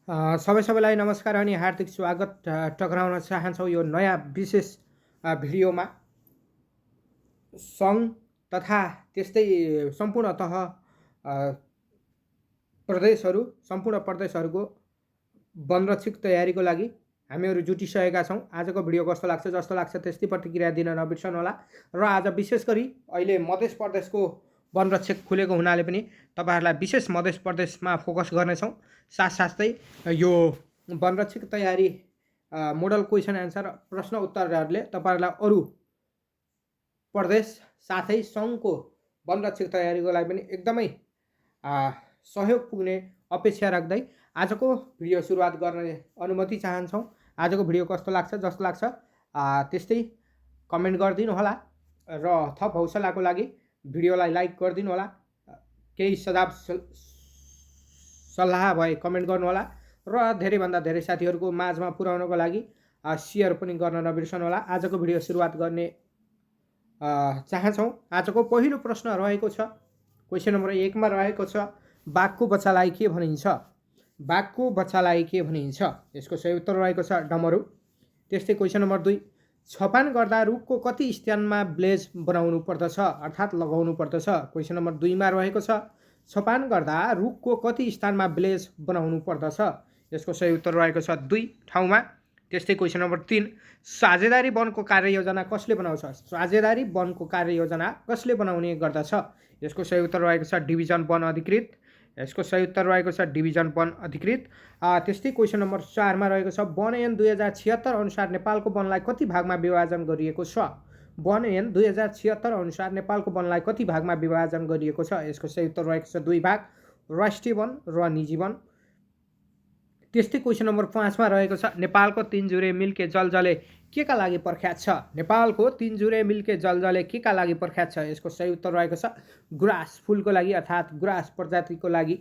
सबैलाई नमस्कार अनि हार्दिक स्वागत टक्राउन चाहन्छौँ यो नयाँ विशेष भिडियोमा। सङ्घ तथा त्यस्तै सम्पूर्ण प्रदेशहरूको वनरक्षक तयारीको लागि हामीहरू जुटिसकेका छौँ। आजको भिडियो कस्तो लाग्छ जस्तो लाग्छ त्यस्तै प्रतिक्रिया दिन नबिर्सनुहोला। र आज विशेष गरी अहिले मध्य प्रदेशको वनरक्षक खुलेको हुनाले पनि तपाईहरुलाई विशेष मध्य प्रदेशमा फोकस गर्नेछौँ। साथसाथै यो वनरक्षक तयारी मोडल क्वेसन एन्सर प्रश्न उत्तरहरूले तपाईहरुलाई अरु प्रदेश साथै सङ्घको वनरक्षक तयारीको लागि पनि एकदमै सहयोग पुग्ने अपेक्षा राख्दै आजको भिडियो सुरुवात गर्ने अनुमति चाहन्छौँ। आजको भिडियो कस्तो लाग्छ जस्तो लाग्छ त्यस्तै कमेन्ट गरिदिनु होला र थप हौसलाको लागि भिडियोलाई लाइक गरिदिनु होला। केही सुझाव सल्लाह भए कमेन्ट गर्नु होला र धेरैभन्दा धेरै साथीहरूको माझमा पुर्याउनको लागि शेयर पनि गर्न नबिर्सनु होला। आजको भिडियो सुरुवात गर्ने चाहन्छौँ। आजको पहिलो प्रश्न रहेको छ, क्वेसन नम्बर 1 मा रहेको छ, बाघको बच्चालाई के भनिन्छ? बाघको बच्चालाई के भनिन्छ? यसको सही उत्तर रहेको छ डमरू। त्यस्तै क्वेसन नम्बर 2, छपान गर्दा रुखको कति स्थानमा ब्लेज बनाउनु पर्दछ अर्थात् लगाउनु पर्दछ? क्वेसन नम्बर 2 मा रहेको छ, छपान गर्दा रुखको कति स्थानमा ब्लेज बनाउनु पर्दछ? यसको सही उत्तर रहेको छ 2 ठाउँमा। त्यस्तै क्वेसन नम्बर 3, साझेदारी वनको कार्ययोजना कसले बनाउँछ? साझेदारी वनको कार्ययोजना कसले बनाउने गर्दछ? यसको सही उत्तर रहेको छ डिभिजन वन अधिकृत। यसको सही उत्तर रहेको छ डिभिजन वन अधिकृत। त्यस्तै क्वेसन नम्बर 4 मा रहेको छ, वन ऐन 2076 अनुसार नेपालको वनलाई कति भागमा विभाजन गरिएको छ? वन ऐन 2076 अनुसार नेपालको वनलाई कति भागमा विभाजन गरिएको छ? यसको सही उत्तर रहेको छ 2 भाग, राष्ट्रिय वन र निजी वन। त्यस्तै क्वेसन नम्बर 5 मा रहेको छ, नेपालको तीनजुरे मिल्के जलजले के का लागि प्रख्यात छ? नेपालको तीनजुरे मिल्के जलजले के का लागि प्रख्यात छ? यसको सही उत्तर रहेको छ गुराँस फुलको लागि अर्थात् गुराँस प्रजातिको लागि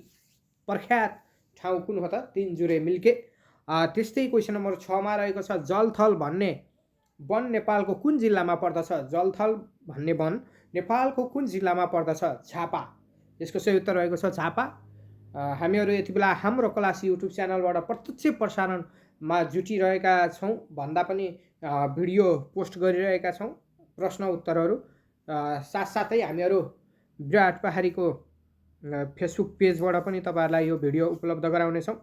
प्रख्यात ठाउँ कुन हो त? तीनजुरे मिल्के। त्यस्तै क्वेसन नम्बर 6 मा रहेको छ, जलथल भन्ने वन नेपालको कुन जिल्लामा पर्दछ? जलथल भन्ने वन नेपालको कुन जिल्लामा पर्दछ? झापा। यसको सही उत्तर रहेको छ झापा। हामीहरू यति बेला हाम्रो क्लास युट्युब च्यानलबाट प्रत्यक्ष प्रसारणमा जुटिरहेका छौँ भन्दा पनि भिडियो पोस्ट गरिरहेका छौँ प्रश्न उत्तरहरू। साथसाथै हामीहरू विराट पहाडीको फेसबुक पेजबाट पनि तपाईहरुलाई यो भिडियो उपलब्ध गराउनेछौँ।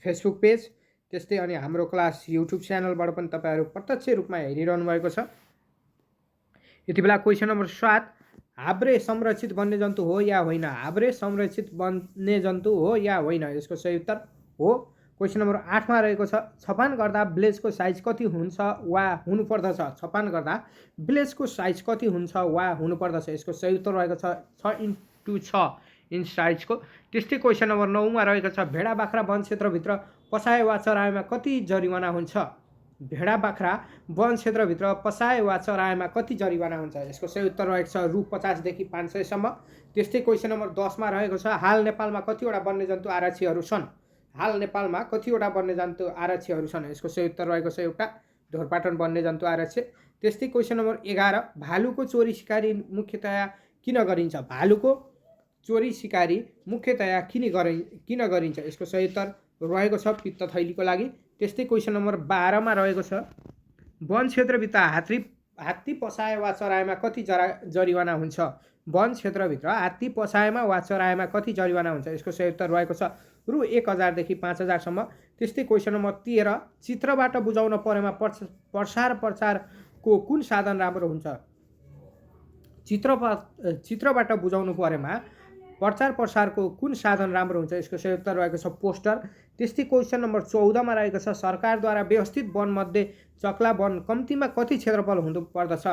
फेसबुक पेज त्यस्तै अनि हाम्रो क्लास युट्युब च्यानलबाट पनि तपाईहरु प्रत्यक्ष रूपमा हेरिरहनु भएको छ। यति बेला क्वेसन नम्बर 7, हाब्रे संरक्षित वन्यजन्तु हो या होइन? हाब्रे संरक्षित वन्यजन्तु हो या होइन? यसको सही उत्तर हो। क्वेसन नम्बर 8 मा रहेको छ, छपान गर्दा ब्लेजको साइज कति हुन्छ वा हुनु पर्दछ? छपान गर्दा ब्लेजको साइज कति हुन्छ वा हुनु पर्दछ? यसको सही उत्तर रहेको छ 6x6 इन्च साइजको। त्यस्तै क्वेसन नम्बर 9 मा रहेको छ, भेडा बाख्रा वन क्षेत्रभित्र पसाए वा चराएमा कति जरिवाना हुन्छ? भेडा बाख्रा वन क्षेत्रभित्र पसाए वा चराएमा कति जरिवाना हुन्छ? यसको सही उत्तर रहेको छ रु 50 देखि 500 सम्म। त्यस्तै क्वेसन नम्बर 10 मा रहेको छ, हाल नेपालमा कतिवटा वन्यजन्तु आरक्षीहरू छन्? हाल नेपालमा कतिवटा वन्यजन्तु आरक्षीहरू छन्? यसको सही उत्तर रहेको छ एउटा, ढोरपाटन वन्यजन्तु आरक्षी। त्यस्तै क्वेसन नम्बर 11, भालुको चोरी सिकारी मुख्यतया किन गरिन्छ? भालुको चोरी सिकारी मुख्यतया किन गरिन्छ? यसको सही उत्तर रहेको छ पित्त थैलीको लागि। त्यस्तै क्वेसन नम्बर 12 मा रहेको छ, वन क्षेत्रभित्र हात्ती पसाए वा चराएमा कति जरिवाना हुन्छ? वन क्षेत्रभित्र हात्ती पसाएमा वा चराएमा कति जरिवाना हुन्छ? यसको सही उत्तर रहेको छ रु 1000 देखि 5000 सम्म। त्यस्तै क्वेसन नम्बर 13, चित्रबाट बुझाउन परेमा प्रचारको कुन साधन राम्रो हुन्छ? चित्रबाट बुझाउनु परेमा प्रचार प्रसारको कुन साधन राम्रो हुन्छ? यसको सही उत्तर रहेको छ पोस्टर। त्यस्तै क्वेसन नम्बर 14 मा रहेको छ, सरकारद्वारा व्यवस्थित वनमध्ये चक्ला वन कम्तीमा कति क्षेत्रफल हुनु पर्दछ?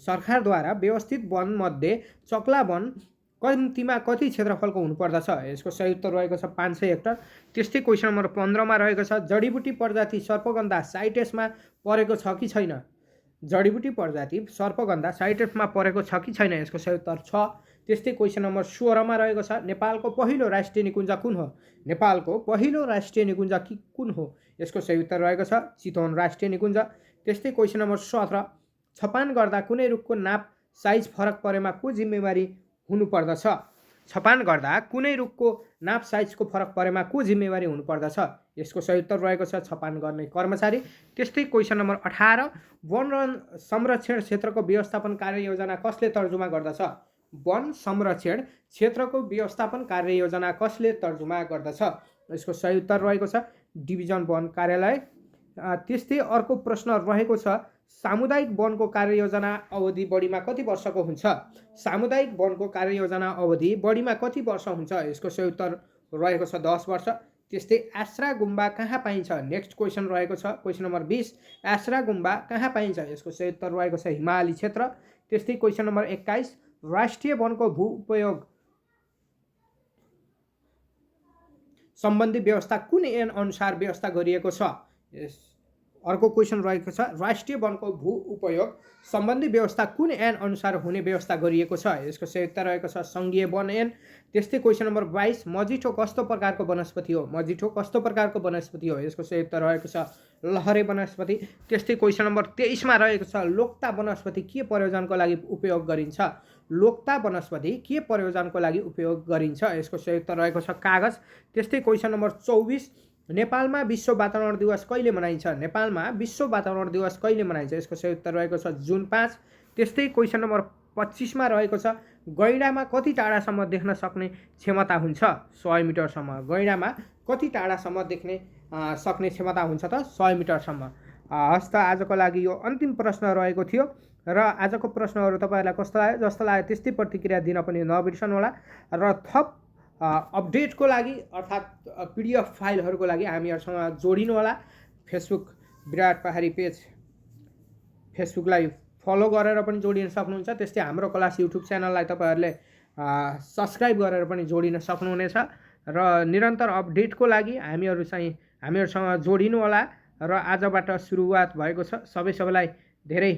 सरकारद्वारा व्यवस्थित वनमध्ये चक्ला वन कम्तीमा कति क्षेत्रफलको हुनु पर्दछ? यसको सही उत्तर रहेको छ 500 हेक्टर। त्यस्तै क्वेसन नम्बर 15 मा रहेको छ, जडीबुटी प्रजाति सर्पगन्धा साइटेसमा परेको छ कि छैन? जडीबुटी प्रजाति सर्पगन्धा साइटेसमा परेको छ कि छैन? यसको सही उत्तर छ। त्यस्तै क्वेसन नम्बर 16 मा रहेको छ, नेपालको पहिलो राष्ट्रिय निकुञ्ज कुन हो? नेपालको पहिलो राष्ट्रिय निकुञ्ज कुन हो? यसको सही उत्तर रहेको छ चितवन राष्ट्रिय निकुञ्ज। त्यस्तै क्वेसन नम्बर 17, छपान गर्दा कुनै रुखको नाप साइज फरक परेमा को जिम्मेवारी हुनु पर्दछ? छपान गर्दा कुनै रुखको नाप साइजको फरक परेमा को जिम्मेवारी हुनुपर्दछ? यसको सही उत्तर रहेको छ छपान गर्ने कर्मचारी। त्यस्तै क्वेसन नम्बर 18 वन संरक्षण क्षेत्रको व्यवस्थापन कार्ययोजना कसले तर्जुमा गर्दछ? वन संरक्षण क्षेत्रको व्यवस्थापन कार्ययोजना कसले तर्जुमा गर्दछ? यसको सही उत्तर रहेको छ डिभिजन वन कार्यालय। त्यस्तै अर्को प्रश्न रहेको छ सामुदायिक वनको कार्ययोजना अवधि बढीमा कति वर्षको हुन्छ? सामुदायिक वनको कार्ययोजना अवधि बढीमा कति वर्ष हुन्छ? यसको सही उत्तर रहेको छ 10 वर्ष। त्यस्तै आश्रा गुम्बा कहाँ पाइन्छ? नेक्स्ट क्वेसन रहेको छ क्वेसन नम्बर 20 आश्रा गुम्बा कहाँ पाइन्छ? यसको सही उत्तर रहेको छ हिमाली क्षेत्र। त्यस्तै क्वेसन नम्बर 21 राष्ट्रिय वनको भू उपयोग सम्बन्धी व्यवस्था कुन ऐन अनुसार व्यवस्था गरिएको छ? अर्को क्वेसन रहेको छ राष्ट्रिय वनको भू उपयोग सम्बन्धी व्यवस्था कुन ऐन अनुसार हुने व्यवस्था गरिएको छ? यसको सही उत्तर रहेको छ सङ्घीय वन ऐन। त्यस्तै क्वेसन नम्बर 22 मजिठो कस्तो प्रकारको वनस्पति हो? मजिठो कस्तो प्रकारको वनस्पति हो? यसको सही उत्तर रहेको छ लहरे वनस्पति। त्यस्तै क्वेसन नम्बर 23 मा रहेको छ लोक्ता वनस्पति के प्रयोजनको लागि उपयोग गरिन्छ? लोक्ता वनस्पति के प्रयोजनको लागि उपयोग गरिन्छ? यसको सही उत्तर रहेको छ कागज। त्यस्तै क्वेसन नम्बर 24 नेपालमा विश्व वातावरण दिवस कहिले मनाइन्छ? नेपालमा विश्व वातावरण दिवस कहिले मनाइन्छ? यसको सही उत्तर रहेको छ जुन 5। त्यस्तै क्वेसन नम्बर 25 मा रहेको छ गैंडामा कति टाढासम्म देख्न सक्ने क्षमता हुन्छ? 100 मिटरसम्म। गैंडामा कति टाढासम्म देख्ने सक्ने क्षमता हुन्छ त? 100 मिटरसम्म। हस्त आजको लागि यो अन्तिम प्रश्न रहेको थियो र आजको प्रश्नहरू तपाईहरुलाई कस्तो लाग्यो? जस्तो लाग्यो त्यस्तै प्रतिक्रिया दिन पनि नबिर्सनु होला र थप अपडेटको लागि अर्थात् पीडीएफ फाइलहरूको लागि हामीहरुसँग जोडिनु होला। फेसबुक विराट पहाडी पेज फेसबुकलाई फलो गरेर पनि जोडिन सक्नुहुन्छ। त्यस्तै हाम्रो क्लास युट्युब च्यानललाई तपाईहरुले सब्स्क्राइब गरेर पनि जोडिन सक्नुहुनेछ र निरन्तर अपडेटको लागि हामीहरुसँग जोडिनु होला र आजबाट सुरुवात भएको छ। सबैलाई धेरै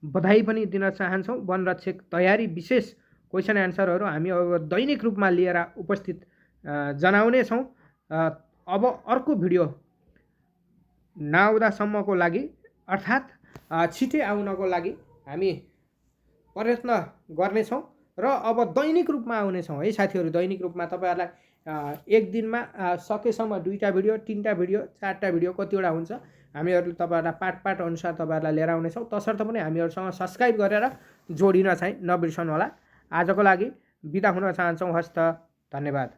बधाई पनि दिन चाहन्छौँ। वनरक्षक तयारी विशेष क्वेसन एन्सरहरू हामी अब दैनिक रूपमा लिएर उपस्थित जनाउने छौँ। अब अर्को भिडियो नआउँदासम्मको लागि अर्थात् छिटै आउनको लागि हामी प्रयत्न गर्नेछौँ र अब दैनिक रूपमा आउनेछौँ है साथीहरू। दैनिक रूपमा तपाईहरुलाई एक दिनमा सकेसम्म 2टा भिडियो 3टा भिडियो 4टा भिडियो कतिवटा हुन्छ हामीहरूले तपाईहरुलाई पार्ट अनुसार तपाईहरुलाई लिएर आउनेछौँ। तसर्थ पनि हामीहरुसँग सब्स्क्राइब गरेर जोडिन चाहिँ नबिर्सनु होला। आजको लागि बिदा हुन चाहन्छौँ। हस्त धन्यवाद।